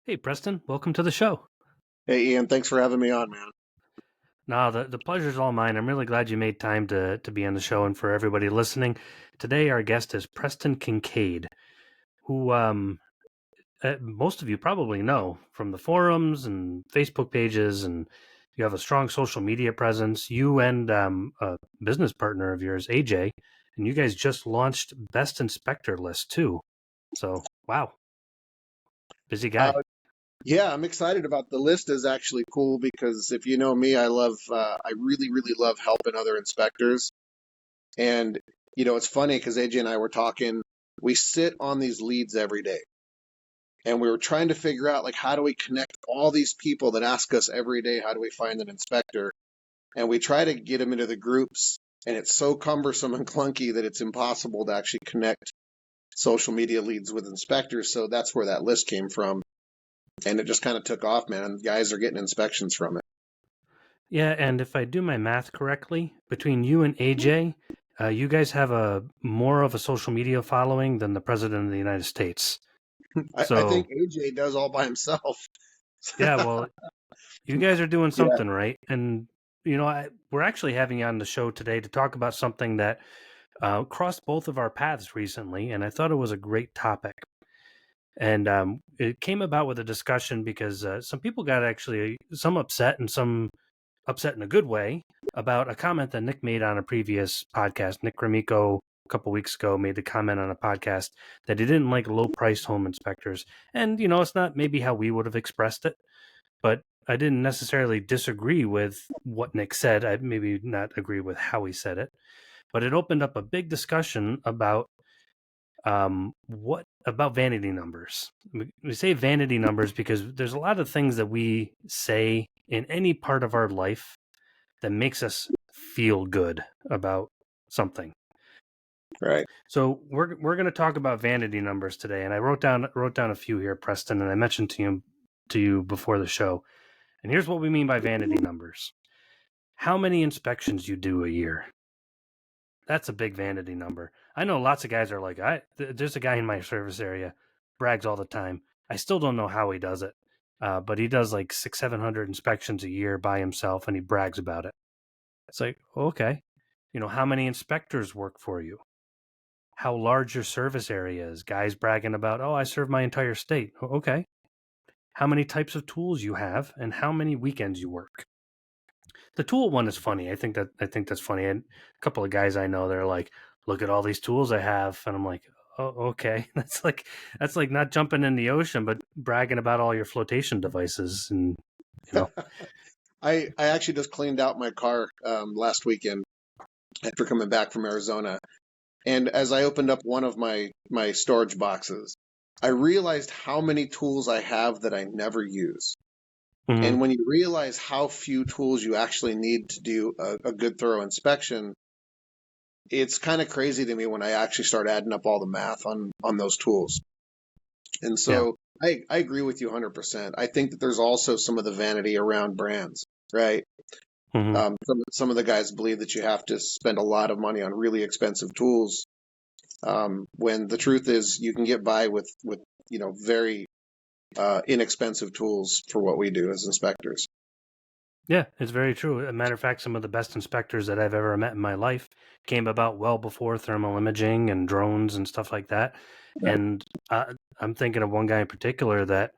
Hey, Preston, welcome to the show. Hey, Ian, thanks for having me on, man. No, the pleasure's all mine. I'm really glad you made time to be on the show. And for everybody listening, today our guest is Preston Kincaid, who most of you probably know from the forums and Facebook pages, and you have a strong social media presence. You and a business partner of yours, AJ, and you guys just launched Best Inspector List too. So, wow, busy Uh, guy. yeah, I'm excited about the list. Is actually cool because if you know me, I really, really love helping other inspectors. And it's funny because AJ and I were talking. We sit on these leads every day, and we were trying to figure out like how do we connect all these people that ask us every day, how do we find an inspector? And we try to get them into the groups, and it's so cumbersome and clunky that it's impossible to actually connect social media leads with inspectors. So that's where that list came from. And it just kind of took off, man. And guys are getting inspections from it. Yeah, and if I do my math correctly, between you and AJ, you guys have a more of a social media following than the president of the United States. I think So, AJ does all by himself. yeah, well, you guys are doing Yeah. something right. And, we're actually having you on the show today to talk about something that crossed both of our paths recently, and I thought it was a great topic. And it came about with a discussion because some people got actually some upset and some upset in a good way about a comment that Nick made on a previous podcast. Nick Grimico, a couple weeks ago, made the comment on a podcast that he didn't like low priced home inspectors. And, it's not maybe how we would have expressed it, but I didn't necessarily disagree with what Nick said. I maybe not agree with how he said it, but it opened up a big discussion about what about vanity numbers. We say vanity numbers because there's a lot of things that we say in any part of our life that makes us feel good about something. Right. So we're going to talk about vanity numbers today, and I wrote down a few here, Preston, and I mentioned to you before the show. And here's what we mean by vanity numbers: how many inspections you do a year. That's a big vanity number. I know lots of guys are like, there's a guy in my service area, brags all the time. I still don't know how he does it, but he does like 700 inspections a year by himself, and he brags about it. It's like, okay, how many inspectors work for you? How large your service area is. Guys bragging about, oh, I serve my entire state. Okay. How many types of tools you have and how many weekends you work. The tool one is funny. I think that's funny. And a couple of guys I know, they're like, look at all these tools I have. And I'm like, oh, okay. That's like not jumping in the ocean, but bragging about all your flotation devices and you know. I actually just cleaned out my car last weekend after coming back from Arizona. And as I opened up one of my storage boxes, I realized how many tools I have that I never use. Mhm. And when you realize how few tools you actually need to do a good thorough inspection, it's kind of crazy to me when I actually start adding up all the math on those tools. And Yeah. so I agree with you 100%. I think that there's also some of the vanity around brands, right? Hmm. Some of the guys believe that you have to spend a lot of money on really expensive tools, when the truth is you can get by with very inexpensive tools for what we do as inspectors. Yeah, it's very true. As a matter of fact, some of the best inspectors that I've ever met in my life came about well before thermal imaging and drones and stuff like that. And I'm thinking of one guy in particular that,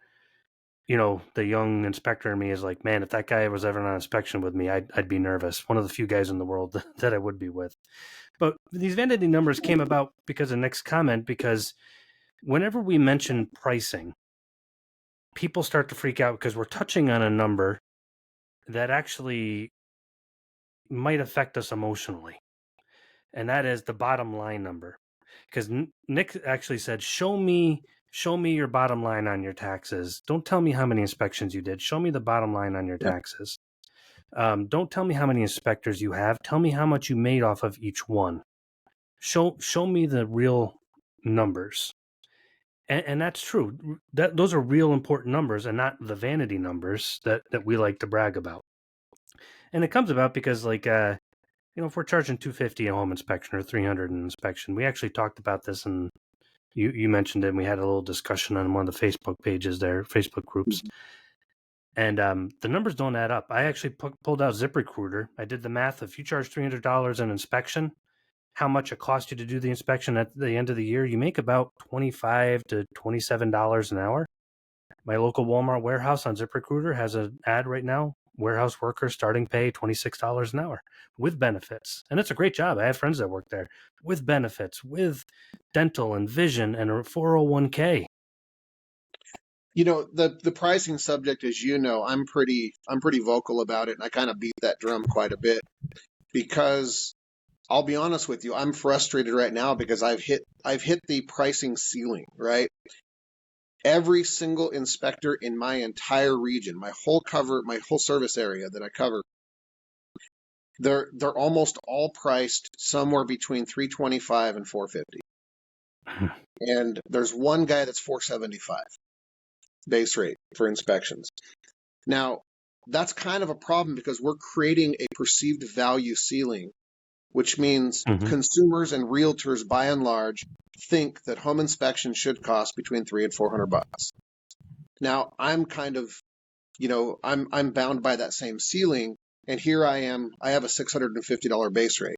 the young inspector in me is like, man, if that guy was ever on inspection with me, I'd be nervous. One of the few guys in the world that I would be with. But these vanity numbers came about because of Nick's comment, because whenever we mention pricing, people start to freak out because we're touching on a number that actually might affect us emotionally. And that is the bottom line number. Because Nick actually said, show me your bottom line on your taxes. Don't tell me how many inspections you did. Show me the bottom line on your taxes. Don't tell me how many inspectors you have. Tell me how much you made off of each one. Show me the real numbers. And that's true. Those are real important numbers and not the vanity numbers that we like to brag about. And it comes about because like if we're charging $250 a home inspection or $300 an inspection, we actually talked about this in You mentioned it, and we had a little discussion on one of the Facebook pages there, Facebook groups. And the numbers don't add up. I actually pulled out ZipRecruiter. I did the math. If you charge $300 an inspection, how much it costs you to do the inspection at the end of the year, you make about $25 to $27 an hour. My local Walmart warehouse on ZipRecruiter has an ad right now. Warehouse workers starting pay $26 an hour with benefits. And it's a great job. I have friends that work there with benefits, with dental and vision and a 401k. The pricing subject, as you know, I'm pretty vocal about it, and I kind of beat that drum quite a bit because I'll be honest with you, I'm frustrated right now because I've hit the pricing ceiling, right? Every single inspector in my entire region, my whole service area that I cover, they're almost all priced somewhere between 325 and 450. And there's one guy that's 475 base rate for inspections. Now, that's kind of a problem because we're creating a perceived value ceiling, which means consumers and realtors, by and large, think that home inspection should cost between $300 and $400. Now, I'm kind of, I'm bound by that same ceiling, and here I am. I have a $650 base rate,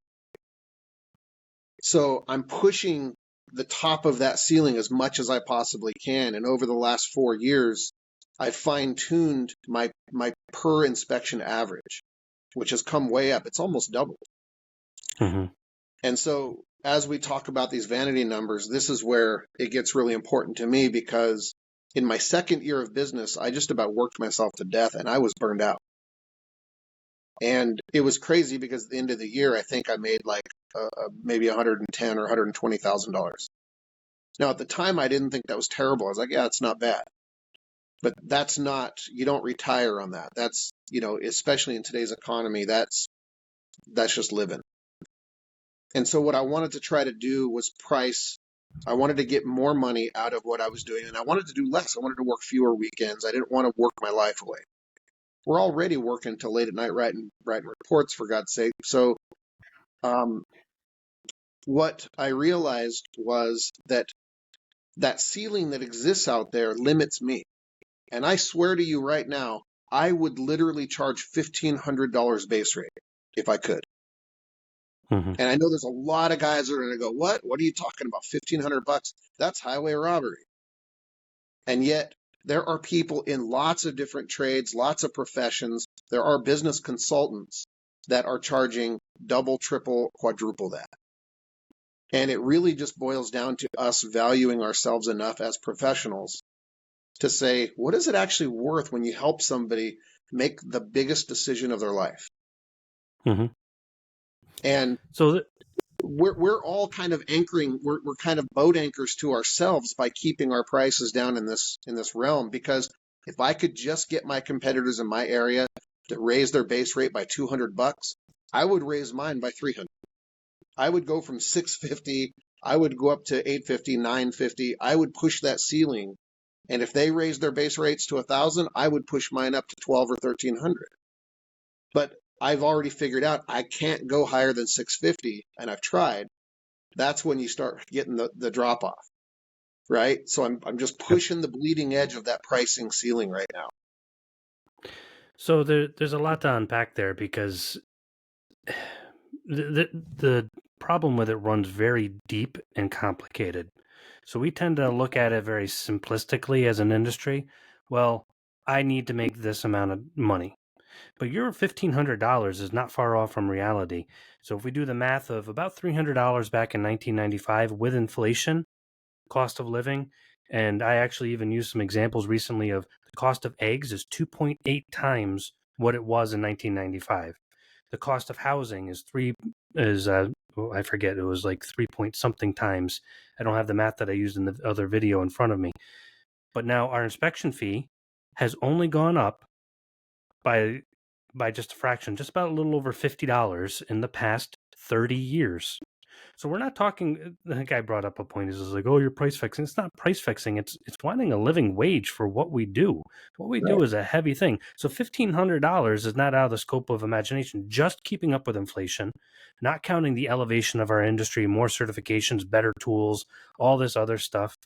so I'm pushing the top of that ceiling as much as I possibly can. And over the last 4 years, I've fine-tuned my per inspection average, which has come way up. It's almost doubled. And so as we talk about these vanity numbers, this is where it gets really important to me because in my second year of business, I just about worked myself to death and I was burned out. And it was crazy because at the end of the year, I think I made like maybe $110,000 or $120,000. Now, at the time, I didn't think that was terrible. I was like, yeah, it's not bad. But that's not, you don't retire on that. That's, especially in today's economy, that's just living. And so what I wanted to try to do was price. I wanted to get more money out of what I was doing, and I wanted to do less. I wanted to work fewer weekends. I didn't want to work my life away. We're already working till late at night writing reports, for God's sake. So what I realized was that ceiling that exists out there limits me. And I swear to you right now, I would literally charge $1,500 base rate if I could. And I know there's a lot of guys that are going to go, what? What are you talking about? $1,500? That's highway robbery. And yet there are people in lots of different trades, lots of professions. There are business consultants that are charging double, triple, quadruple that. And it really just boils down to us valuing ourselves enough as professionals to say, what is it actually worth when you help somebody make the biggest decision of their life? And so we're all kind of anchoring, we're kind of boat anchors to ourselves by keeping our prices down in this realm. Because if I could just get my competitors in my area to raise their base rate by $200, I would raise mine by $300. I would go from $650, I would go up to $850, $950. I would push that ceiling. And if they raise their base rates to $1,000, I would push mine up to $1,200 or $1,300. But I've already figured out I can't go higher than $650, and I've tried. That's when you start getting the drop off, right? So I'm just pushing the bleeding edge of that pricing ceiling right now. So there's a lot to unpack there because the problem with it runs very deep and complicated. So we tend to look at it very simplistically as an industry. Well, I need to make this amount of money. But your $1,500 is not far off from reality. So if we do the math of about $300 back in 1995 with inflation, cost of living, and I actually even used some examples recently of the cost of eggs is 2.8 times what it was in 1995. The cost of housing is I forget, it was like 3 point something times. I don't have the math that I used in the other video in front of me. But now our inspection fee has only gone up by just a fraction, just about a little over $50 in the past 30 years. So we're not talking. The guy brought up a point. He's like, "Oh, you're price fixing." It's not price fixing. It's wanting a living wage for what we do. What we do Right. is a heavy thing. So $1,500 is not out of the scope of imagination. Just keeping up with inflation, not counting the elevation of our industry, more certifications, better tools, all this other stuff.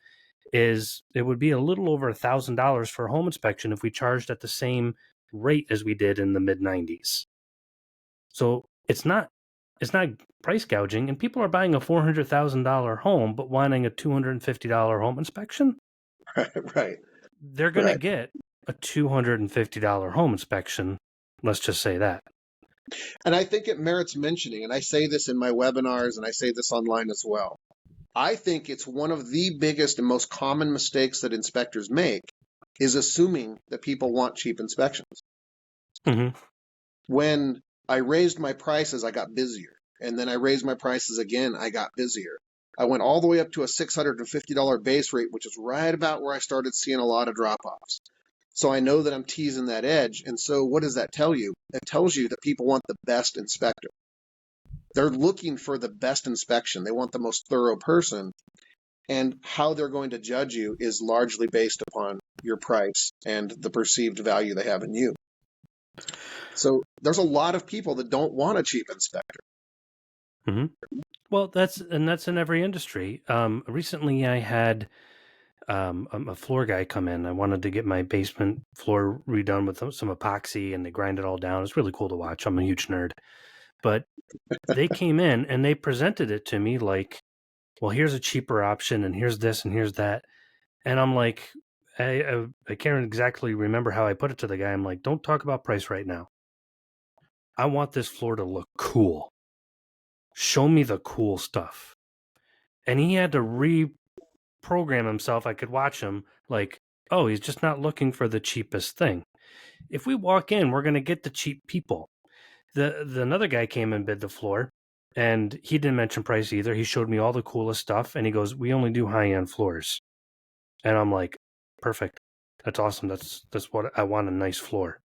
It would be a little over $1,000 for a home inspection if we charged at the same rate as we did in the mid 90s. So it's not price gouging, and people are buying a $400,000 home but wanting a $250 home inspection. Right. They're going to Right. get a $250 home inspection. Let's just say that. And I think it merits mentioning, and I say this in my webinars and I say this online as well. I think it's one of the biggest and most common mistakes that inspectors make is assuming that people want cheap inspections. Mm-hmm. When I raised my prices, I got busier. And then I raised my prices again, I got busier. I went all the way up to a $650 base rate, which is right about where I started seeing a lot of drop-offs. So I know that I'm teasing that edge. And so what does that tell you? It tells you that people want the best inspector. They're looking for the best inspection. They want the most thorough person. And how they're going to judge you is largely based upon your price and the perceived value they have in you. So there's a lot of people that don't want a cheap inspector. Mm-hmm. Well, that's in every industry. Recently, I had a floor guy come in. I wanted to get my basement floor redone with some epoxy, and they grind it all down. It's really cool to watch. I'm a huge nerd. But they came in and they presented it to me like, well, here's a cheaper option, and here's this, and here's that. And I'm like, I can't exactly remember how I put it to the guy. I'm like, don't talk about price right now. I want this floor to look cool. Show me the cool stuff. And he had to reprogram himself. I could watch him like, oh, he's just not looking for the cheapest thing. If we walk in, we're going to get the cheap people. The another guy came and bid the floor, and he didn't mention price either. He showed me all the coolest stuff, and he goes, "We only do high-end floors." And I'm like, "Perfect. That's awesome. That's what I want, a nice floor."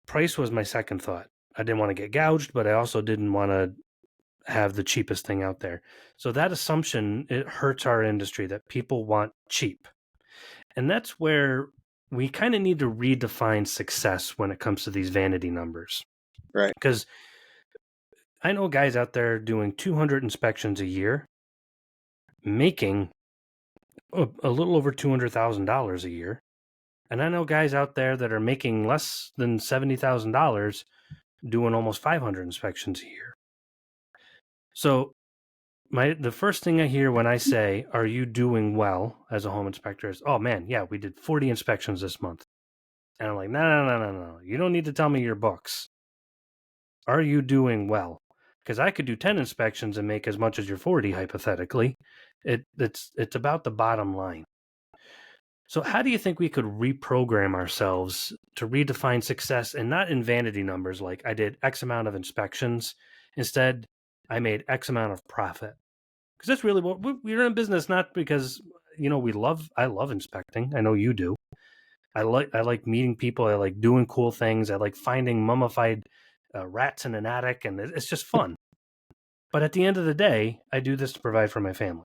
Price was my second thought. I didn't want to get gouged, but I also didn't want to have the cheapest thing out there. So that assumption, it hurts our industry that people want cheap. And that's where we kind of need to redefine success when it comes to these vanity numbers. Right. Because I know guys out there doing 200 inspections a year, making a little over $200,000 a year. And I know guys out there that are making less than $70,000 doing almost 500 inspections a year. So the first thing I hear when I say, "Are you doing well as a home inspector?" is, "Oh man, yeah, we did 40 inspections this month." And I'm like, no. You don't need to tell me your books. Are you doing well? Because I could do 10 inspections and make as much as your 40, hypothetically. It's about the bottom line. So how do you think we could reprogram ourselves to redefine success, and not in vanity numbers like I did X amount of inspections. Instead, I made X amount of profit. Because that's really what we're in business, not because, I love inspecting. I know you do. I like meeting people. I like doing cool things. I like finding mummified rats in an attic, and it's just fun. But at the end of the day, I do this to provide for my family.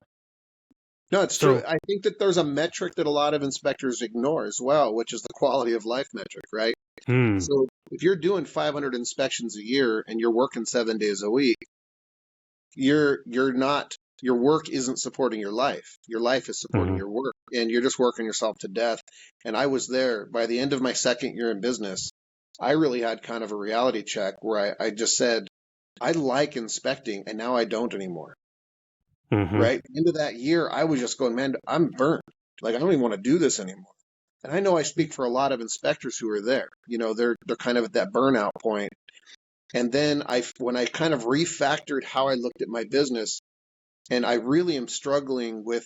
No, it's true. So, I think that there's a metric that a lot of inspectors ignore as well, which is the quality of life metric, right? hmm, So if you're doing 500 inspections a year and you're working 7 days a week, you're not your work isn't supporting your life. Your life is supporting hmm, your work, and you're just working yourself to death. And I was there by the end of my second year in business. I really had kind of a reality check where I just said, I like inspecting, and now I don't anymore. hmm, Right? End of that year, I was just going, man, I'm burnt. Like I don't even want to do this anymore. And I know I speak for a lot of inspectors who are there. They're kind of at that burnout point. And then when I kind of refactored how I looked at my business, and I really am struggling with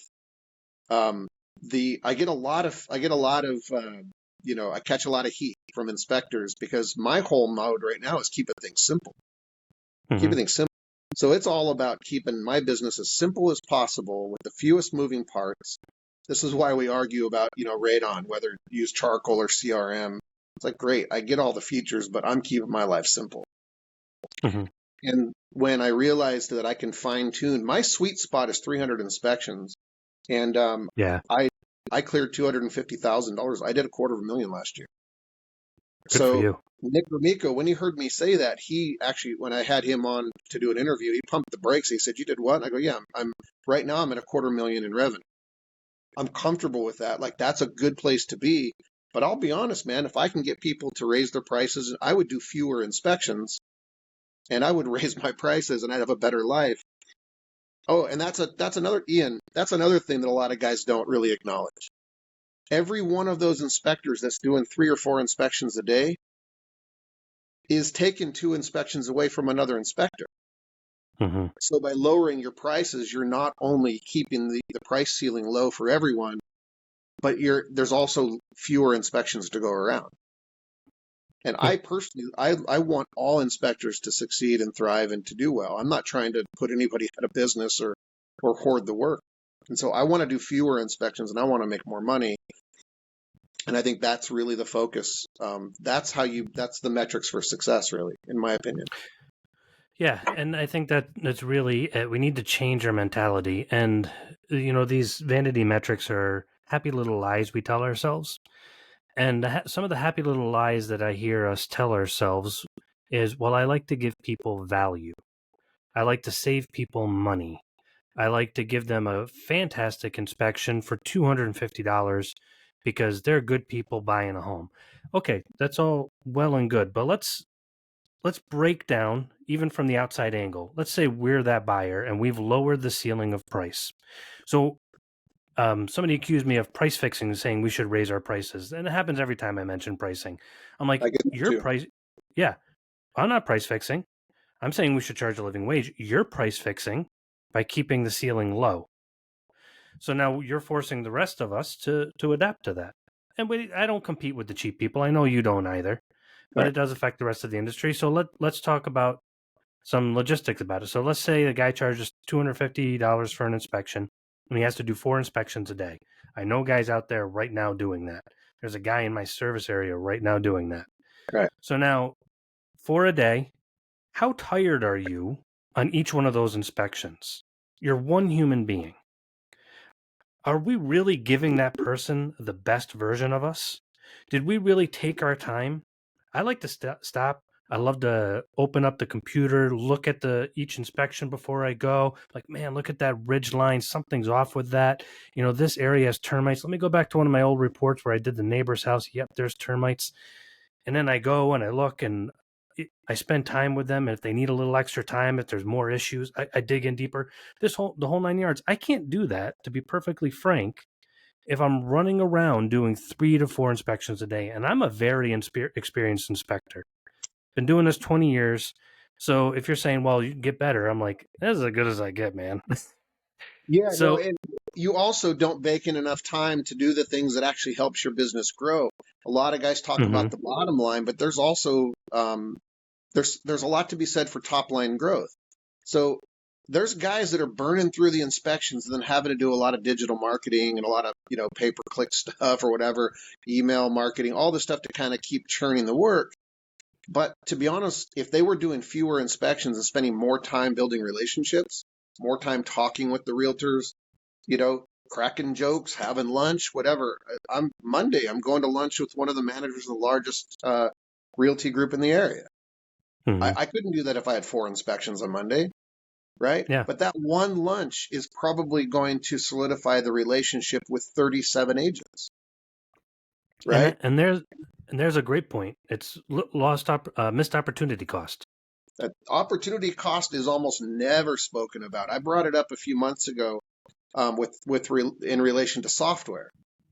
um, I get a lot of I catch a lot of heat from inspectors because my whole mode right now is keeping things simple. hmm. Keeping things simple. So it's all about keeping my business as simple as possible with the fewest moving parts. This is why we argue about, radon, whether use charcoal or CRM. It's like, great, I get all the features, but I'm keeping my life simple. Hmm. And when I realized that I can fine tune, my sweet spot is 300 inspections. And Yeah, I I cleared $250,000. I did $250,000 last year. good for So you. Nick Ramico, when he heard me say that, he actually, when I had him on to do an interview, he pumped the brakes. He said, "You did what?" And I go, "Yeah, I'm right now. I'm at $250,000 in revenue. I'm comfortable with that. Like that's a good place to be." But I'll be honest, man. If I can get people to raise their prices, I would do fewer inspections, and I would raise my prices, and I'd have a better life. Oh, and that's another Ian. That's another thing that a lot of guys don't really acknowledge. Every one of those inspectors that's doing 3 or 4 inspections a day is taking 2 inspections away from another inspector. Hmm. So by lowering your prices, you're not only keeping the price ceiling low for everyone, but there's also fewer inspections to go around. And Yeah, I personally, I want all inspectors to succeed and thrive and to do well. I'm not trying to put anybody out of business or hoard the work. And so I want to do fewer inspections and I want to make more money. And I think that's really the focus. That's the metrics for success, really, in my opinion. yeah, and I think that that's really we need to change our mentality. And these vanity metrics are happy little lies we tell ourselves. And some of the happy little lies that I hear us tell ourselves is, well, I like to give people value. I like to save people money. I like to give them a fantastic inspection for $250 because they're good people buying a home. Okay, that's all well and good, but let's break down even from the outside angle. Let's say we're that buyer and we've lowered the ceiling of price. So somebody accused me of price fixing, saying we should raise our prices, and it happens every time I mention pricing. I'm like, I get that your too. price, yeah, I'm not price fixing. I'm saying we should charge a living wage. You're price fixing by keeping the ceiling low. So now you're forcing the rest of us to adapt to that. And I don't compete with the cheap people. I know you don't either, but Right. it does affect the rest of the industry. So let's talk about some logistics about it. So let's say the guy charges $250 for an inspection and he has to do 4 inspections a day. I know guys out there right now doing that. There's a guy in my service area right now doing that. Right. So now, for a day, how tired are you on each one of those inspections? You're one human being. Are we really giving that person the best version of us? Did we really take our time? I like to stop. I love to open up the computer, look at each inspection before I go. Like, man, look at that ridge line. Something's off with that. This area has termites. Let me go back to one of my old reports where I did the neighbor's house. Yep, there's termites. And then I go and I look and I spend time with them. And if they need a little extra time, if there's more issues, I dig in deeper. The whole 9 yards. I can't do that, to be perfectly frank, if I'm running around doing 3 to 4 inspections a day. And I'm a very experienced inspector. Been doing this 20 years. So if you're saying, well, you can get better, I'm like, that's as good as I get, man. Yeah, no, So, and you also don't bake in enough time to do the things that actually helps your business grow. A lot of guys talk mhm, about the bottom line, but there's also there's a lot to be said for top line growth. So there's guys that are burning through the inspections and then having to do a lot of digital marketing and a lot of pay per click stuff or whatever, email marketing, all the stuff to kind of keep churning the work. But to be honest, if they were doing fewer inspections and spending more time building relationships, more time talking with the realtors, cracking jokes, having lunch, whatever. I'm going to lunch with one of the managers of the largest realty group in the area. mhm, I couldn't do that if I had 4 inspections on Monday, right? yeah. But that one lunch is probably going to solidify the relationship with 37 agents, And right? there's a great point. It's missed opportunity cost. That opportunity cost is almost never spoken about. I brought it up a few months ago in relation to software,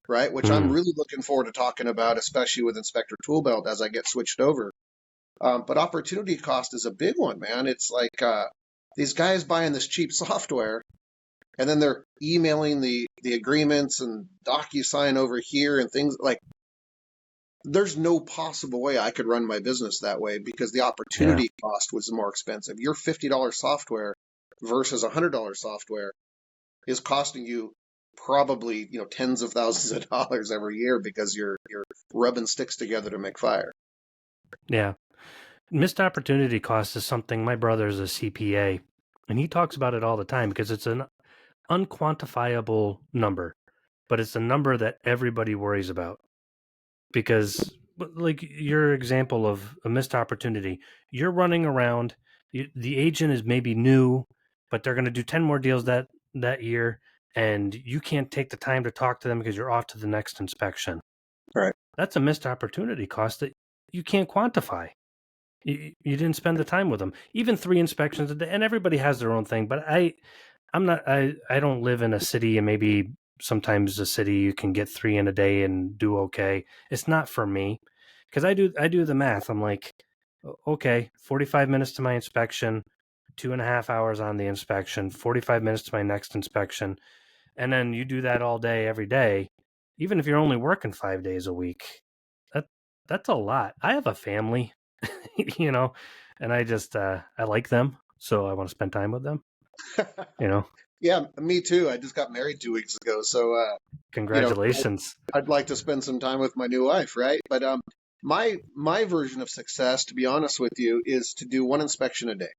right? Which I'm Mm, really looking forward to talking about, especially with Inspector Toolbelt as I get switched over. But opportunity cost is a big one, man. It's like these guys buying this cheap software and then they're emailing the agreements and DocuSign over here and things like there's no possible way I could run my business that way because the yeah. opportunity cost was more expensive. Your $50 software versus $100 software is costing you probably tens of thousands of dollars every year because you're rubbing sticks together to make fire. Yeah. Missed opportunity cost is something my brother's a CPA, and he talks about it all the time because it's an unquantifiable number, but it's a number that everybody worries about. Because, like your example of a missed opportunity, you're running around, the agent is maybe new, but they're going to do 10 more deals that year, and you can't take the time to talk to them because you're off to the next inspection. Right. That's a missed opportunity cost that you can't quantify. You didn't spend the time with them. Even 3 inspections a day, and everybody has their own thing. But I don't live in a city, and maybe sometimes a city you can get 3 in a day and do okay. It's not for me because I do the math. I'm like, okay, 45 minutes to my inspection, 2.5 hours on the inspection, 45 minutes to my next inspection, and then you do that all day every day. Even if you're only working 5 days a week, that that's a lot. I have a family. you know, and I like them, so I want to spend time with them. You know, Yeah, me too. I just got married 2 weeks ago, so you know, congratulations. I'd like to spend some time with my new wife, right? But my version of success, to be honest with you, is to do one inspection a day.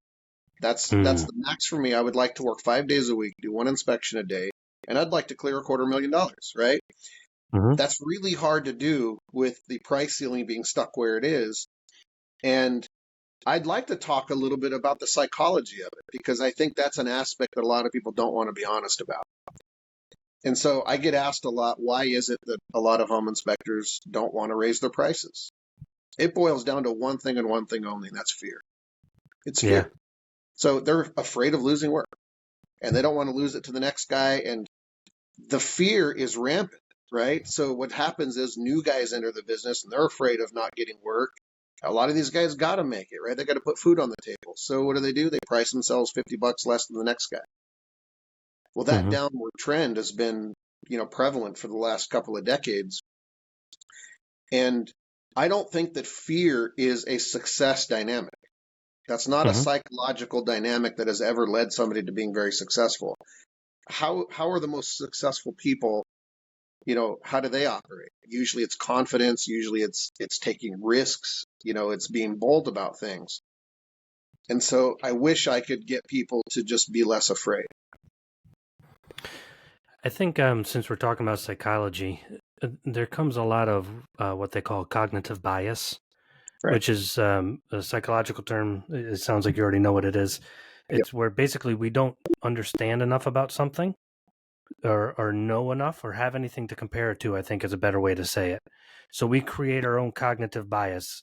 That's Mm, the max for me. I would like to work 5 days a week, do one inspection a day, and I'd like to clear $250,000, right? hmm That's really hard to do with the price ceiling being stuck where it is. And I'd like to talk a little bit about the psychology of it because I think that's an aspect that a lot of people don't want to be honest about. And so I get asked a lot, why is it that a lot of home inspectors don't want to raise their prices? It boils down to one thing and one thing only, and that's fear. It's yeah. fear. So they're afraid of losing work and they don't want to lose it to the next guy. And the fear is rampant, right? So what happens is new guys enter the business and they're afraid of not getting work. A lot of these guys got to make it, right? They got to put food on the table. So what do? They price themselves $50 less than the next guy. Well, that hmm downward trend has been, prevalent for the last couple of decades. And I don't think that fear is a success dynamic. That's not a hmm psychological dynamic that has ever led somebody to being very successful. How are the most successful people, how do they operate? Usually it's confidence, usually it's taking risks, it's being bold about things. And so I wish I could get people to just be less afraid. I think since we're talking about psychology, there comes a lot of what they call cognitive bias, Right. which is a psychological term. It sounds like you already know what it is. Yep. It's where basically we don't understand enough about something or know enough or have anything to compare it to, I think is a better way to say it. So we create our own cognitive bias.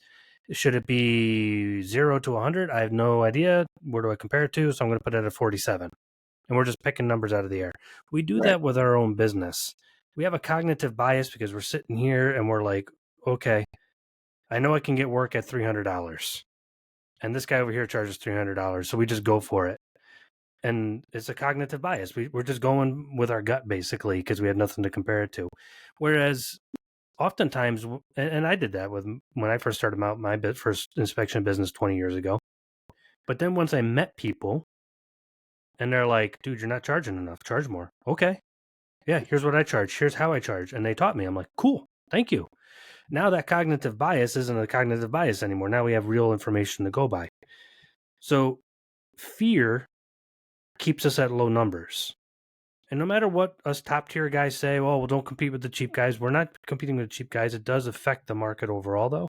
Should it be 0 to 100? I have no idea. Where do I compare it to? So I'm going to put it at 47. And we're just picking numbers out of the air. We do Right. that with our own business. We have a cognitive bias because we're sitting here and we're like, okay, I know I can get work at $300. And this guy over here charges $300. So we just go for it. And it's a cognitive bias. We're just going with our gut basically because we had nothing to compare it to. Whereas oftentimes, and I did that with when I first started out my first inspection business 20 years ago. But then once I met people and they're like, dude, you're not charging enough, charge more. Okay. Yeah, here's what I charge. Here's how I charge. And they taught me. I'm like, cool. Thank you. Now that cognitive bias isn't a cognitive bias anymore. Now we have real information to go by. So fear keeps us at low numbers. And no matter what us top tier guys say, oh, well, don't compete with the cheap guys. We're not competing with the cheap guys. It does affect the market overall, though.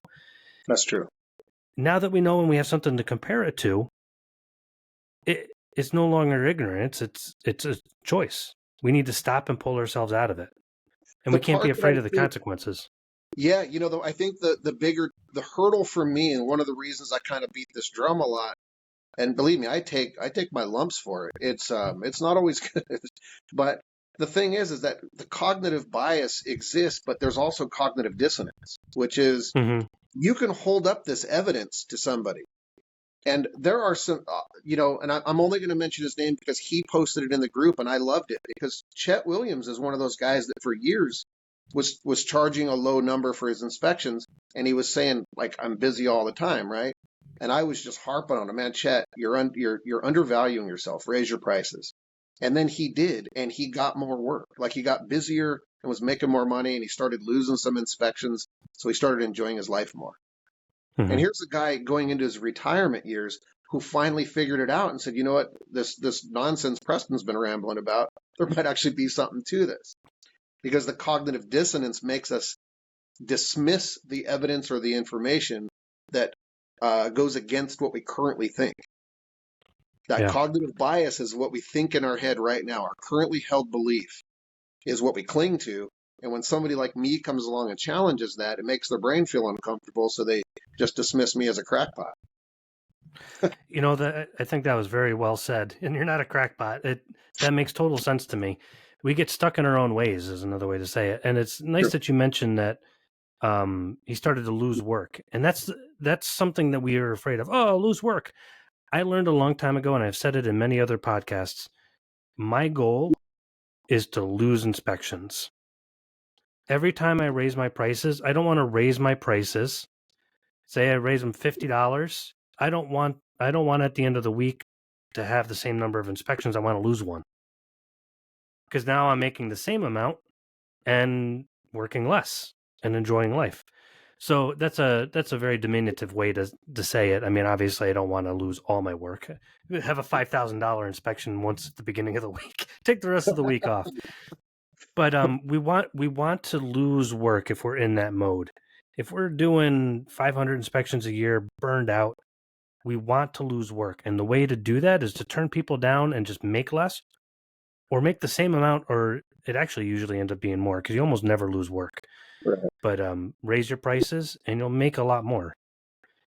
That's true. Now that we know and we have something to compare it to, it's no longer ignorance. It's a choice. We need to stop and pull ourselves out of it. And The we can't be part that I afraid of the think, consequences. yeah, though I think the hurdle for me, and one of the reasons I kind of beat this drum a lot, and believe me, I take my lumps for it. It's not always good, but the thing is that the cognitive bias exists, but there's also cognitive dissonance, which is Mm-hmm. you can hold up this evidence to somebody. And there are some, and I'm only going to mention his name because he posted it in the group and I loved it because Chet Williams is one of those guys that for years was charging a low number for his inspections. And he was saying, like, I'm busy all the time, right? And I was just harping on him, man, Chet, you're undervaluing yourself. Raise your prices. And then he did, and he got more work. Like he got busier and was making more money, and he started losing some inspections. So he started enjoying his life more. And Hmm. here's a guy going into his retirement years who finally figured it out and said, you know what, this nonsense Preston's been rambling about, there might actually be something to this. Because the cognitive dissonance makes us dismiss the evidence or the information that goes against what we currently think. That Yeah. cognitive bias is what we think in our head right now. Our currently held belief is what we cling to. And when somebody like me comes along and challenges that, it makes their brain feel uncomfortable. So they just dismiss me as a crackpot. That I think that was very well said. And you're not a crackpot. That makes total sense to me. We get stuck in our own ways, is another way to say it. And it's nice Sure. that you mentioned that he started to lose work, and that's something that we are afraid of. Oh, I'll lose work. I learned a long time ago, and I've said it in many other podcasts. My goal is to lose inspections. Every time I raise my prices, I don't want to raise my prices. Say I raise them $50. I don't want at the end of the week to have the same number of inspections. I want to lose one. Because now I'm making the same amount and working less and enjoying life. So that's a very diminutive way to say it. I mean, obviously, I don't want to lose all my work. Have a $5,000 inspection once at the beginning of the week. Take the rest of the week off. But we want to lose work if we're in that mode. If we're doing 500 inspections a year, burned out, we want to lose work, and the way to do that is to turn people down and just make less, or make the same amount, or it actually usually ends up being more because you almost never lose work. Right. But raise your prices and you'll make a lot more.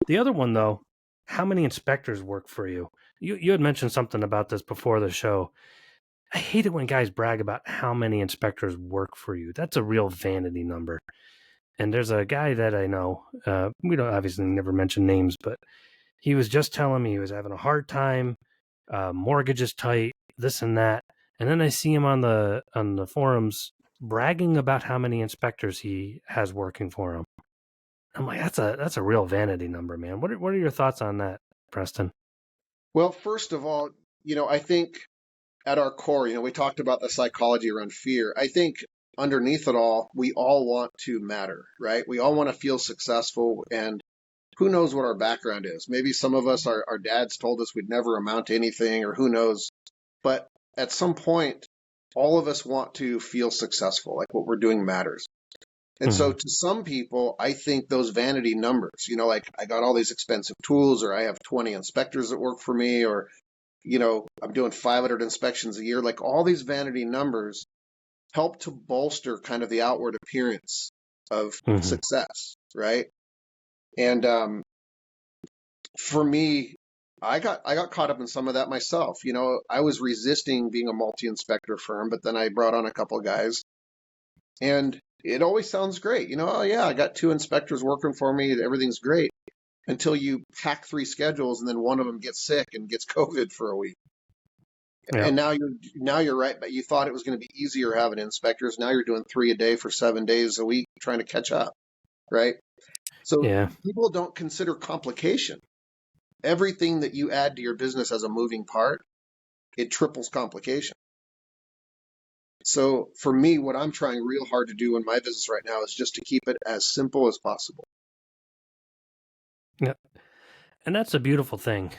The other one, though, how many inspectors work for you? You had mentioned something about this before the show. I hate it when guys brag about how many inspectors work for you. That's a real vanity number. And there's a guy that I know, we don't obviously never mention names, but he was just telling me he was having a hard time, mortgage is tight, this and that. And then I see him on the forums bragging about how many inspectors he has working for him. I'm like, that's a real vanity number, man. What are your thoughts on that, Preston? Well, first of all, I think at our core, we talked about the psychology around fear. I think underneath it all, we all want to matter, right? We all want to feel successful. And who knows what our background is? Maybe some of us, our dads told us we'd never amount to anything, or who knows. But at some point, all of us want to feel successful, like what we're doing matters. And so Hmm. to some people, I think those vanity numbers, like I got all these expensive tools, or I have 20 inspectors that work for me, or, I'm doing 500 inspections a year, like all these vanity numbers help to bolster kind of the outward appearance of Hmm. success, right? And for me, I got caught up in some of that myself. I was resisting being a multi-inspector firm, but then I brought on a couple of guys, and it always sounds great. Oh yeah, I got two inspectors working for me, everything's great, until you pack three schedules and then one of them gets sick and gets COVID for a week. Yeah. And now you're right, but you thought it was going to be easier having inspectors. Now you're doing three a day for 7 days a week trying to catch up, right? So Yeah. people don't consider complication. Everything that you add to your business as a moving part, it triples complication. So for me, what I'm trying real hard to do in my business right now is just to keep it as simple as possible. Yeah. And that's a beautiful thing.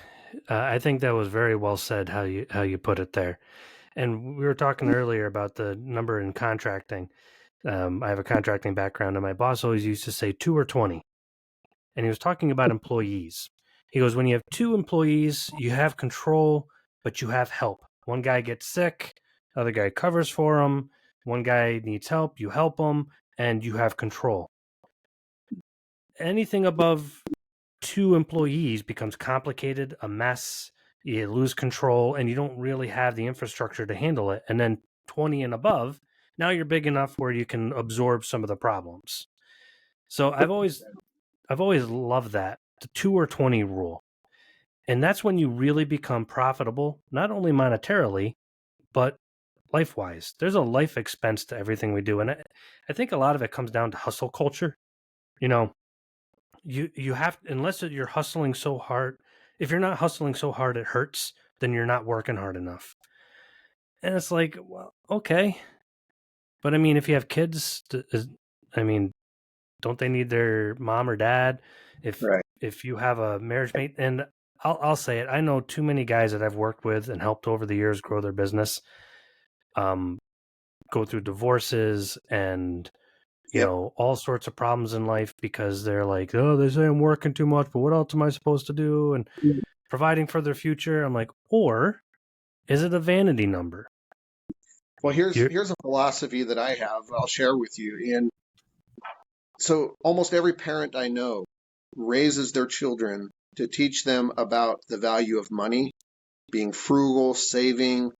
I think that was very well said how you put it there. And we were talking earlier about the number in contracting. I have a contracting background, and my boss always used to say 2 or 20. And he was talking about employees. He goes, when you have two employees, you have control, but you have help. One guy gets sick, other guy covers for him. One guy needs help, you help him, and you have control. Anything above two employees becomes complicated, a mess. You lose control, and you don't really have the infrastructure to handle it. And then 20 and above, now you're big enough where you can absorb some of the problems. So I've always loved that, the 2 or 20 rule. And that's when you really become profitable, not only monetarily, but life wise. There's a life expense to everything we do. And I think a lot of it comes down to hustle culture. You know, you have, unless you're hustling so hard, if you're not hustling so hard it hurts, then you're not working hard enough. And it's like, well, okay. But I mean, if you have kids, I mean, Don't they need their mom or dad? If Right. if you have a marriage mate, and I'll say it, I know too many guys that I've worked with and helped over the years grow their business, um, go through divorces and Yep. all sorts of problems in life because they're like, oh, they say I'm working too much, but what else am I supposed to do? And providing for their future. I'm like, or is it a vanity number? Well, You're, here's a philosophy that I have. I'll share with you. And so almost every parent I know raises their children to teach them about the value of money, being frugal, saving,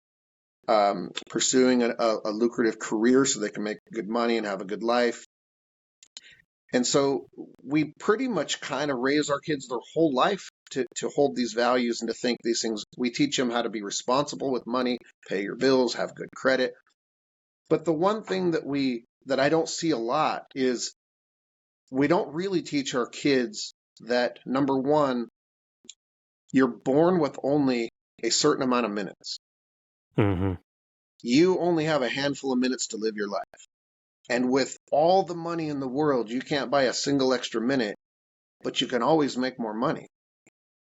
pursuing a lucrative career so they can make good money and have a good life. And so we pretty much kind of raise our kids their whole life to hold these values and to think these things. We teach them how to be responsible with money, pay your bills, have good credit. But the one thing that I don't see a lot is we don't really teach our kids that, number one, you're born with only a certain amount of minutes. mm-hmm, You only have a handful of minutes to live your life. And with all the money in the world, you can't buy a single extra minute, but you can always make more money.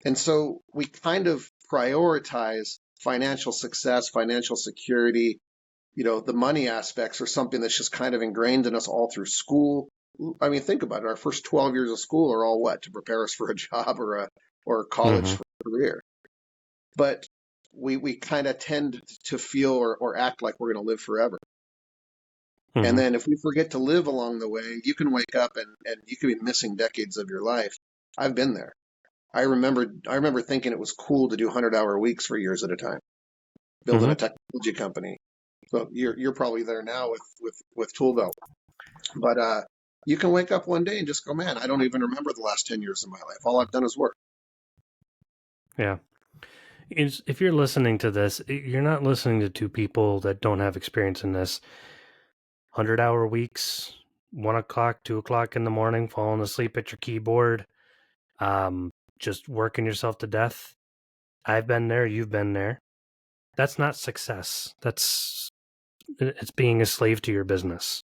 And so we kind of prioritize financial success, financial security. The money aspects are something that's just kind of ingrained in us all through school. I mean, think about it. Our first 12 years of school are all what? To prepare us for a job or college mm-hmm, for a career. But we kind of tend to feel or act like we're going to live forever. And mm-hmm. then if we forget to live along the way, you can wake up and you could be missing decades of your life. I've been there. I remember thinking it was cool to do 100-hour weeks for years at a time, building Mm-hmm. a technology company. So you're probably there now with Toolbelt. But you can wake up one day and just go, man, I don't even remember the last 10 years of my life. All I've done is work. Yeah. If you're listening to this, you're not listening to two people that don't have experience in this. 100-hour weeks, 1 o'clock, 2 o'clock in the morning, falling asleep at your keyboard, um, just working yourself to death. I've been there. You've been there. That's not success. It's being a slave to your business.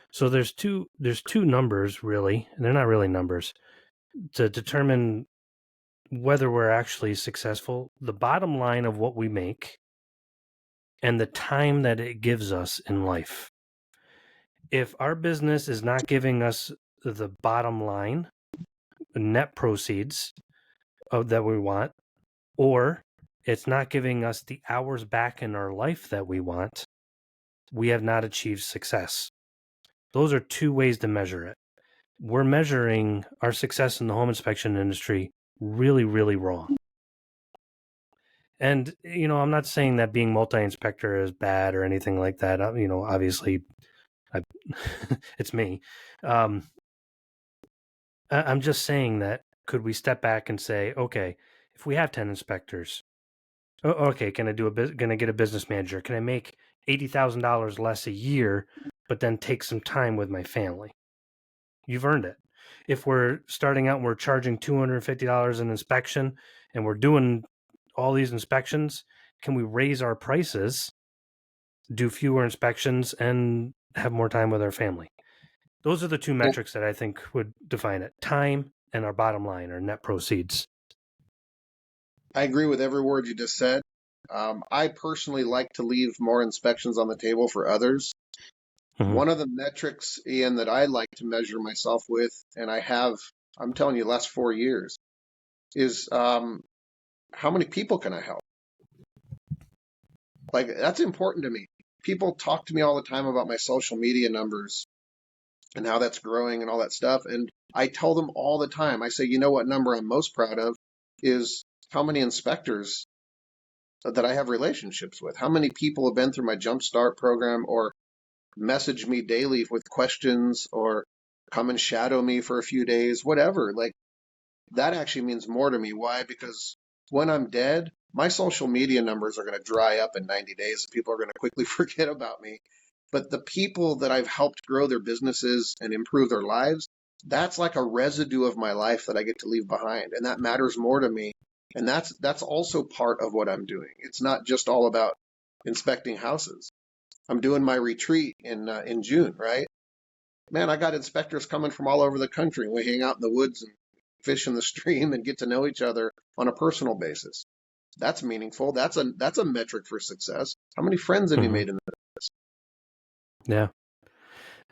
So there's two numbers really, and they're not really numbers to determine whether we're actually successful. The bottom line of what we make and the time that it gives us in life. If our business is not giving us the bottom line, net proceeds that we want, or it's not giving us the hours back in our life that we want, we have not achieved success. Those are two ways to measure it. We're measuring our success in the home inspection industry really, really wrong. And, I'm not saying that being multi-inspector is bad or anything like that. Obviously, it's me. I'm just saying that could we step back and say, okay, if we have 10 inspectors, okay, can I get a business manager? Can I make $80,000 less a year, but then take some time with my family? You've earned it. If we're starting out and we're charging $250 an inspection and we're doing all these inspections, can we raise our prices, do fewer inspections, and have more time with our family? Those are the two Yeah, metrics that I think would define it: time and our bottom line, our net proceeds. I agree with every word you just said. I personally like to leave more inspections on the table for others. Mm-hmm. One of the metrics, Ian, that I like to measure myself with, and I'm telling you, last 4 years, is how many people can I help? Like, that's important to me. People talk to me all the time about my social media numbers and how that's growing and all that stuff. And I tell them all the time, I say, you know what number I'm most proud of is how many inspectors that I have relationships with. How many people have been through my Jumpstart program or message me daily with questions or come and shadow me for a few days, whatever. Like, that actually means more to me. Why? Because when I'm dead, my social media numbers are going to dry up in 90 days and people are going to quickly forget about me. But the people that I've helped grow their businesses and improve their lives, that's like a residue of my life that I get to leave behind. And that matters more to me. And that's also part of what I'm doing. It's not just all about inspecting houses. I'm doing my retreat in June, right? man, I got inspectors coming from all over the country. We hang out in the woods and fish in the stream and get to know each other on a personal basis. That's meaningful. That's a metric for success. How many friends have you Hmm. made in Yeah.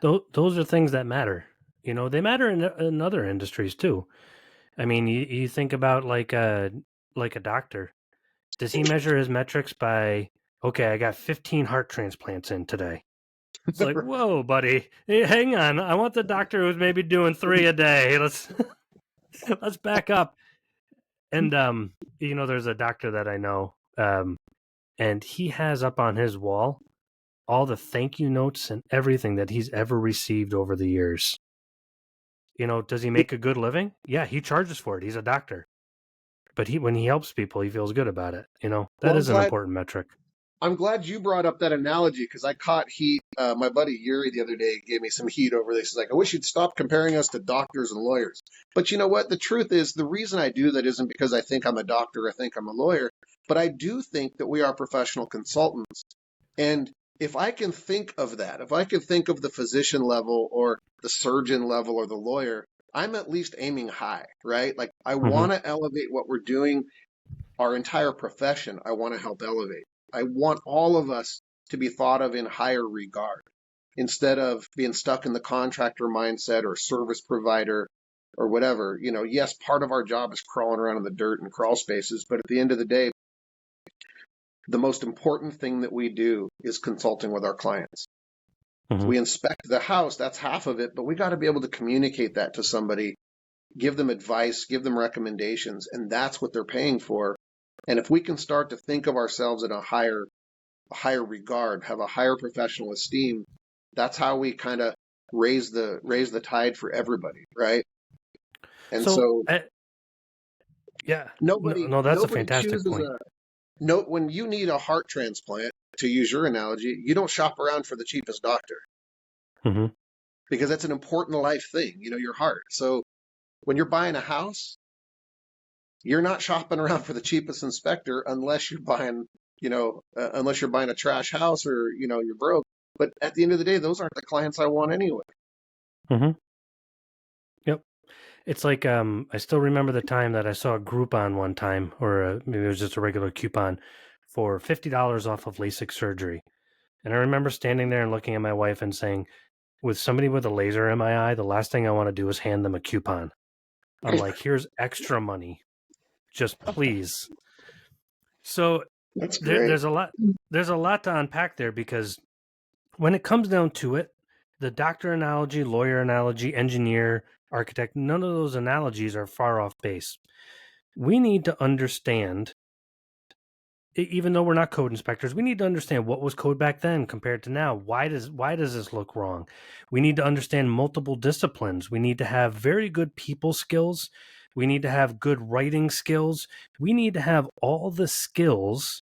Those are things that matter. They matter in other industries too. I mean, you think about like a doctor. Does he measure his metrics by, okay, I got 15 heart transplants in today? It's like, this? whoa, buddy, hey, hang on. I want the doctor who's maybe doing 3 a day. Let's back up. And there's a doctor that I know, and he has up on his wall all the thank you notes and everything that he's ever received over the years. Does he make a good living? Yeah, he charges for it. He's a doctor. But when he helps people, he feels good about it. Well, That is an important metric. I'm glad you brought up that analogy because I caught heat. My buddy Yuri the other day gave me some heat over this. He's like, I wish you'd stop comparing us to doctors and lawyers. But you know what? The truth is, the reason I do that isn't because I think I'm a doctor, I think I'm a lawyer, but I do think that we are professional consultants. And if I can think of that, if I can think of the physician level or the surgeon level or the lawyer, I'm at least aiming high, right? Like I Hmm. want to elevate what we're doing, our entire profession. I want to help elevate. I want all of us to be thought of in higher regard instead of being stuck in the contractor mindset or service provider or whatever. Yes, part of our job is crawling around in the dirt and crawl spaces, but at the end of the day, the most important thing that we do is consulting with our clients. If Hmm. we inspect the house, that's half of it, but we got to be able to communicate that to somebody, give them advice, give them recommendations, and that's what they're paying for. And if we can start to think of ourselves in a higher regard, have a higher professional esteem, that's how we kind of raise the tide for everybody, right? And So, so yeah, no, nobody no, that's a nobody fantastic chooses point. a no when you need a heart transplant, to use your analogy, you don't shop around for the cheapest doctor Hmm. because that's an important life thing, your heart. So when you're buying a house, you're not shopping around for the cheapest inspector unless you're buying a trash house or, you're broke. But at the end of the day, those aren't the clients I want anyway. Hmm. Yep. It's like I still remember the time that I saw a Groupon one time, or maybe it was just a regular coupon for $50 off of LASIK surgery. And I remember standing there and looking at my wife and saying, with somebody with a laser in my eye, the last thing I want to do is hand them a coupon. I'm like, here's extra money. Just please. So That's there, great. there's a lot there's a lot to unpack there because when it comes down to it, the doctor analogy, lawyer analogy, engineer, architect, none of those analogies are far off base. We need to understand, even though we're not code inspectors, we need to understand what was code back then compared to now. Why does this look wrong? We need to understand multiple disciplines. We need to have very good people skills. We need to have good writing skills. We need to have all the skills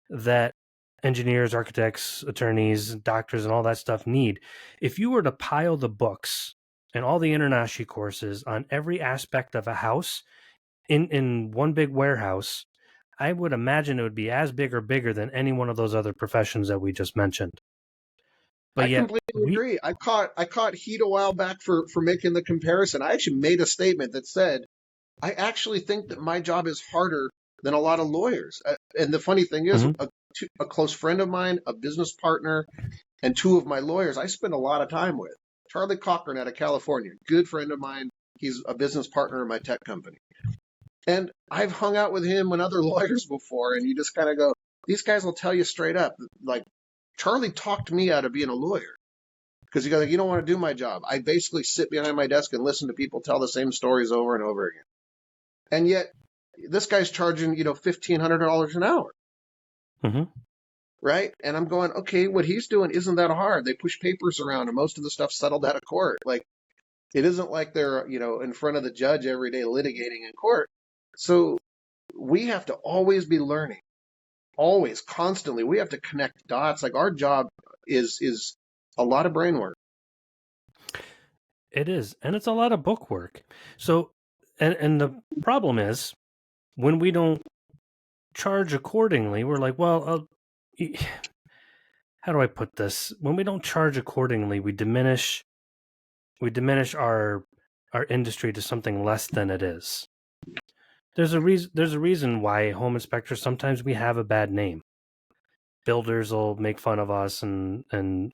that engineers, architects, attorneys, doctors, and all that stuff need. If you were to pile the books and all the international courses on every aspect of a house in one big warehouse, I would imagine it would be as big or bigger than any one of those other professions that we just mentioned. I But yet completely we agree. I caught heat a while back for making the comparison. I actually made a statement that said, I actually think that my job is harder than a lot of lawyers. And the funny thing is, Mhm. a close friend of mine, a business partner, and two of my lawyers I spend a lot of time with. Charlie Cochran out of California, good friend of mine. He's a business partner in my tech company. And I've hung out with him and other lawyers before, and you just kind of go, these guys will tell you straight up, like, Charlie talked me out of being a lawyer because he goes, like, you don't want to do my job. I basically sit behind my desk and listen to people tell the same stories over and over again. And yet, this guy's charging, $1,500 an hour, Mhm. right? And I'm going, okay, what he's doing isn't that hard. They push papers around, and most of the stuff settled out of court. Like, it isn't like they're, in front of the judge every day litigating in court. So we have to always be learning, always, constantly. We have to connect dots. Like our job is a lot of brain work. It is, and it's a lot of book work. So, and the problem is when we don't charge accordingly, we're like, well, how do I put this? When we don't charge accordingly, we diminish We diminish our industry to something less than it is. There's a reason why home inspectors sometimes we have a bad name. Builders will make fun of us and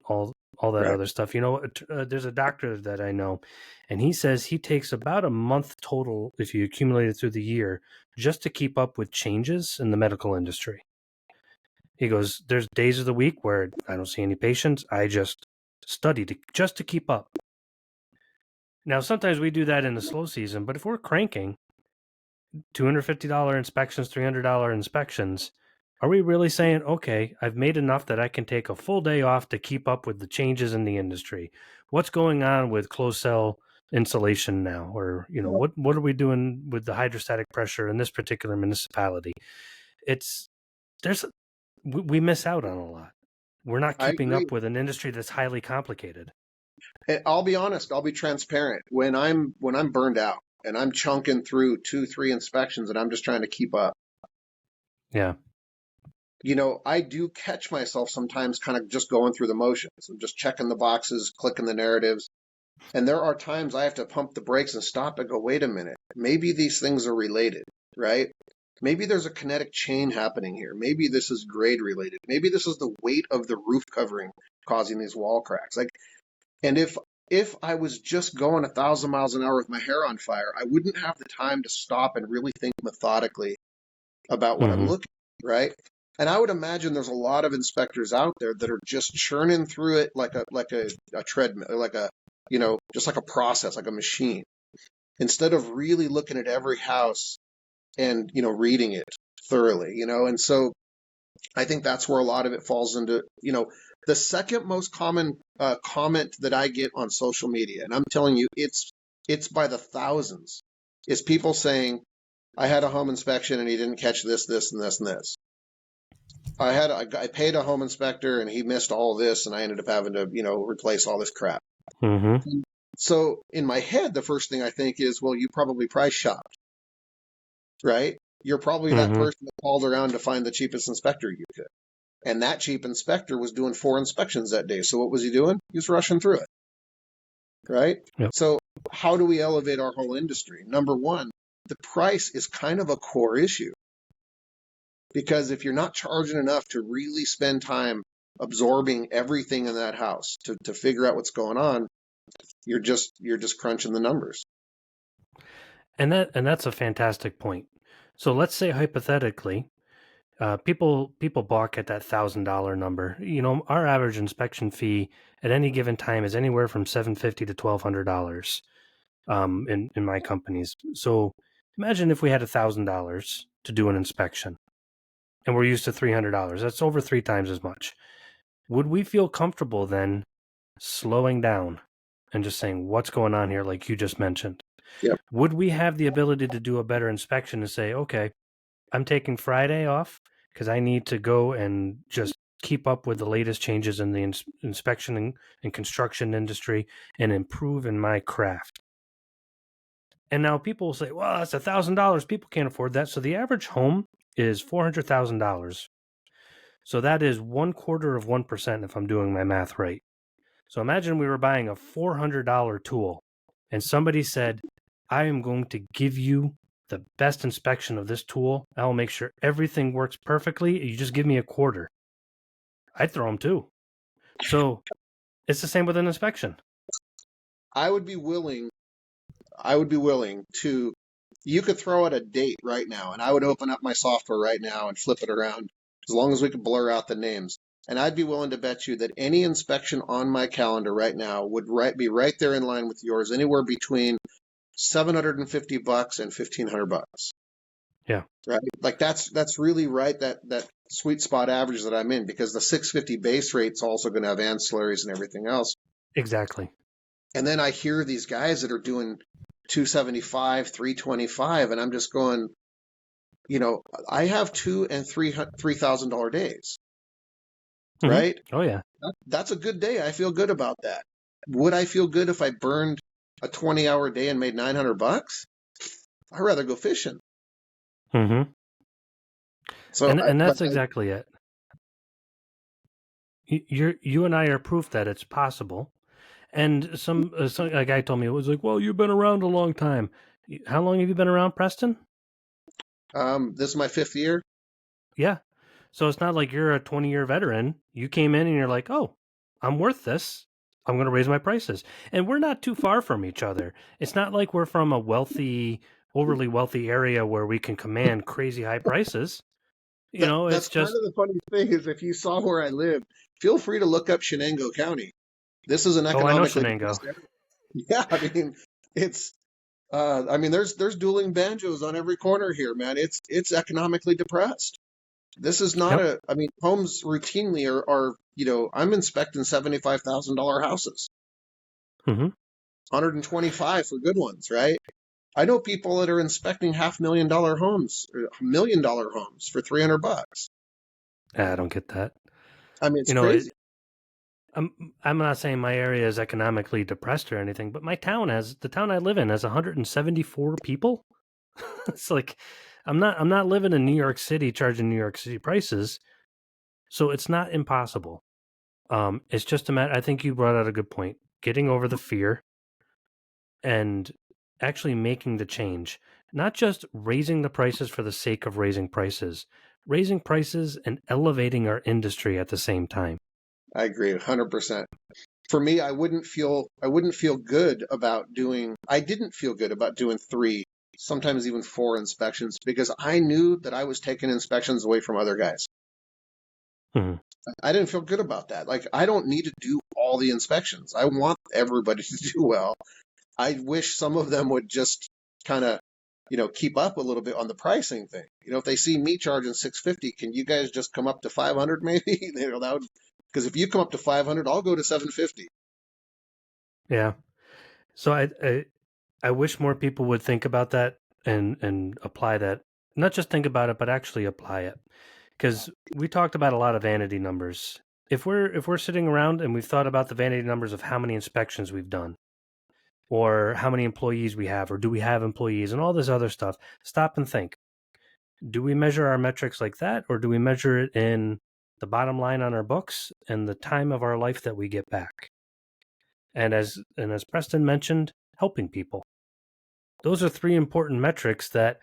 all that Right. other stuff. There's a doctor that I know, and he says he takes about a month total if you accumulate it through the year just to keep up with changes in the medical industry. He goes, there's days of the week where I don't see any patients. I just study just to keep up. Now, sometimes we do that in the slow season, but if we're cranking $250 inspections, $300 inspections, are we really saying, okay, I've made enough that I can take a full day off to keep up with the changes in the industry? What's going on with closed cell insulation now? Or, what are we doing with the hydrostatic pressure in this particular municipality? We miss out on a lot. We're not I keeping agree. up with an industry that's highly complicated. And I'll be honest. I'll be transparent. When I'm burned out and I'm chunking through 2, 3 inspections and I'm just trying to keep up, Yeah. I do catch myself sometimes kind of just going through the motions. I'm just checking the boxes, clicking the narratives. And there are times I have to pump the brakes and stop and go, wait a minute. Maybe these things are related, right? Maybe there's a kinetic chain happening here. Maybe this is grade related. Maybe this is the weight of the roof covering causing these wall cracks. And if I was just going 1,000 miles an hour with my hair on fire, I wouldn't have the time to stop and really think methodically about what I'm Mm-hmm. looking at, right? And I would imagine there's a lot of inspectors out there that are just churning through it like a treadmill, just like a process, like a machine, instead of really looking at every house and reading it thoroughly. And so I think that's where a lot of it falls into. The second most common comment that I get on social media, and I'm telling you, it's by the thousands, is people saying, I had a home inspection and he didn't catch this, this, and this, and this. I paid a home inspector and he missed all this, and I ended up having to, replace all this crap. Mm-hmm. So in my head, the first thing I think is, well, you probably price shopped, right? You're probably that Mm-hmm. person that called around to find the cheapest inspector you could. And that cheap inspector was doing 4 inspections that day. So what was he doing? He was rushing through it, right? Yep. So how do we elevate our whole industry? Number one, the price is kind of a core issue. Because if you're not charging enough to really spend time absorbing everything in that house to figure out what's going on, you're just crunching the numbers. And that's a fantastic point. So let's say hypothetically, people balk at that $1,000 number. Our average inspection fee at any given time is anywhere from $750 to $1,200 in my companies. So imagine if we had $1,000 to do an inspection, and we're used to $300. That's over 3 times as much. Would we feel comfortable then slowing down and just saying what's going on here, like you just mentioned? Yep. Would we have the ability to do a better inspection and say, okay, I'm taking Friday off because I need to go and just keep up with the latest changes in the inspection and construction industry and improve in my craft? And now people will say, well, that's $1,000. People can't afford that. So the average home is $400,000. So that is 1/4 of 1% if I'm doing my math right. So imagine we were buying a $400 tool and somebody said, I am going to give you the best inspection of this tool. I will make sure everything works perfectly. You just give me a quarter. I'd throw them too. So it's the same with an inspection. I would be willing to, you could throw out a date right now and I would open up my software right now and flip it around as long as we could blur out the names. And I'd be willing to bet you that any inspection on my calendar right now would be right there in line with yours, anywhere between $750 and $1,500. Yeah, Right? Like that's really right, that sweet spot average that I'm in, because the 650 base rate's also going to have ancillaries and everything else. exactly. And then I hear these guys that are doing 275, 325, and I'm just going, I have $2,000 and $3,000 days, Mm-hmm. right? Oh, yeah. That's a good day. I feel good about that. Would I feel good if I burned a 20-hour day and made $900? I'd rather go fishing. Mm-hmm. So, And that's exactly it. You and I are proof that it's possible. And a guy told me, it was like, well, you've been around a long time. How long have you been around, Preston? This is my fifth year. Yeah. So it's not like you're a 20-year veteran. You came in and you're like, oh, I'm worth this. I'm going to raise my prices. And we're not too far from each other. It's not like we're from a wealthy, overly wealthy area where we can command crazy high prices. That's It's kind just, of the funny thing is if you saw where I live, feel free to look up Shenango County. This is an oh, I know economically Shenango. depressed area. Yeah, it's there's dueling banjos on every corner here, man. It's economically depressed. This is not Yep. a I mean, homes routinely are I'm inspecting $75,000 houses, Hmm. 125 for good ones, right? I know people that are inspecting $500,000 homes, or $1 million homes for $300. I don't get that. I mean, it's You know, crazy. I'm not saying my area is economically depressed or anything, but the town I live in has 174 people. It's like I'm not living in New York City charging New York City prices, so it's not impossible. It's just a matter. I think you brought out a good point. Getting over the fear and actually making the change, not just raising the prices for the sake of raising prices and elevating our industry at the same time. I agree 100%. For me, I wouldn't feel good about doing I didn't feel good about doing 3, sometimes even 4 inspections because I knew that I was taking inspections away from other guys. Mhm. I didn't feel good about that. Like I don't need to do all the inspections. I want everybody to do well. I wish some of them would just kind of, keep up a little bit on the pricing thing. If they see me charging 650, can you guys just come up to 500 maybe? That would because if you come up to 500, I'll go to 750. Yeah. So I wish more people would think about that and apply that. Not just think about it, but actually apply it. Because we talked about a lot of vanity numbers. If we're sitting around and we've thought about the vanity numbers of how many inspections we've done, or how many employees we have, or do we have employees, and all this other stuff, stop and think. Do we measure our metrics like that, or do we measure it in the bottom line on our books and the time of our life that we get back? And as Preston mentioned, helping people. Those are three important metrics that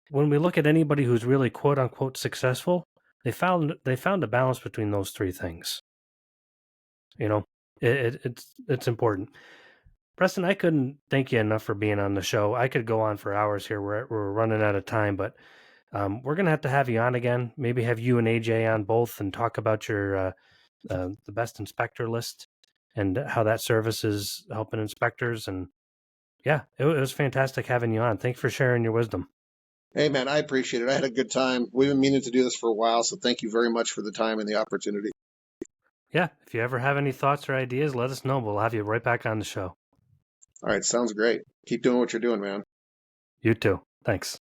when we look at anybody who's really quote unquote successful, they found a balance between those three things. You know, it's important. Preston, I couldn't thank you enough for being on the show. I could go on for hours here. We're running out of time, but we're gonna have you on again. Maybe have you and AJ on both and talk about your the best inspector list and how that service is helping inspectors. And yeah, it was fantastic having you on. Thanks for sharing your wisdom. Hey, man, I appreciate it. I had a good time. We've been meaning to do this for a while, so thank you very much for the time and the opportunity. Yeah, if you ever have any thoughts or ideas, let us know. We'll have you right back on the show. All right, sounds great. Keep doing what you're doing, man. You too. Thanks.